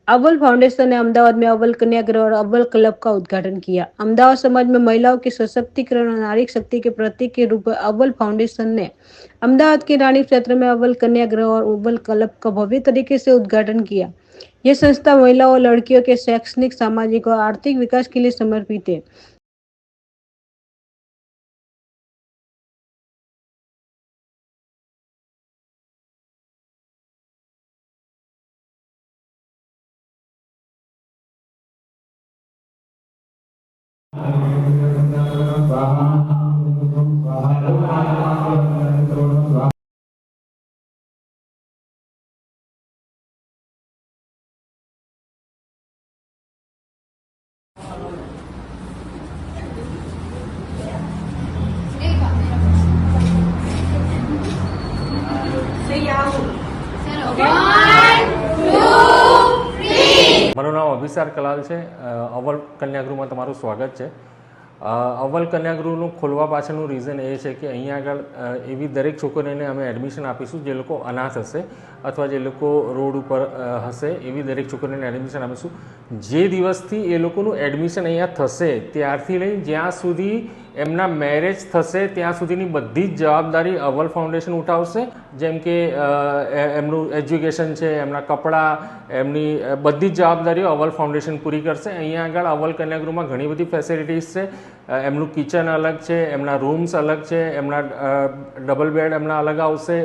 अव्वल फाउंडेशन ने अहमदाबाद में अव्वल कन्या गृह और अव्वल क्लब का उद्घाटन किया। अहमदाबाद समाज में महिलाओं के सशक्तिकरण और नारी शक्ति के प्रतीक के रूप में अव्वल फाउंडेशन ने अहमदाबाद के रानी क्षेत्र में अव्वल कन्या गृह और अव्वल क्लब का भव्य तरीके से उद्घाटन किया। यह संस्था महिलाओं और लड़कियों के शैक्षणिक, सामाजिक और आर्थिक विकास के लिए समर्पित है। મારું નામ અભિસાર કલાલ છે। અવ્વલ કન્યાગૃહમાં તમારું સ્વાગત છે। અવ્વલ કન્યાગૃહનું ખોલવા પાછળનું રીઝન એ છે કે અહીંયા આગળ એવી દરેક છોકરીઓને અમે એડમિશન આપીશું જે લોકો અનાથ હશે અથવા જે લોકો રોડ ઉપર હશે એવી દરેક છોકરીઓને એડમિશન આપીશું। જે દિવસથી એ લોકોનું એડમિશન અહીંયા થશે ત્યારથી લઈ જ્યાં સુધી એમના મેરેજ થશે ત્યાં સુધીની બધી જ જવાબદારી અવ્વલ ફાઉન્ડેશન ઉઠાવશે। જેમ કે એમનું એજ્યુકેશન છે, એમના કપડાં, એમની બધી જ જવાબદારીઓ અવ્વલ ફાઉન્ડેશન પૂરી કરશે। અહીંયા આગળ અવ્વલ કન્યાગૃહમાં ઘણી બધી ફેસિલિટીઝ છે। એમનું કિચન અલગ છે, એમના રૂમ્સ અલગ છે, એમના ડબલ બેડ એમના અલગ આવશે,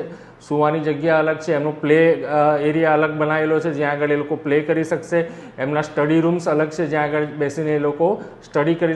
સુવાની જગ્યા અલગ છે, એમનો પ્લે એરિયા અલગ બનાવેલો છે જ્યાં આગળ એ લોકો પ્લે કરી શકશે, એમના સ્ટડી રૂમ્સ અલગ છે જ્યાં આગળ બેસીને એ લોકો સ્ટડી કરી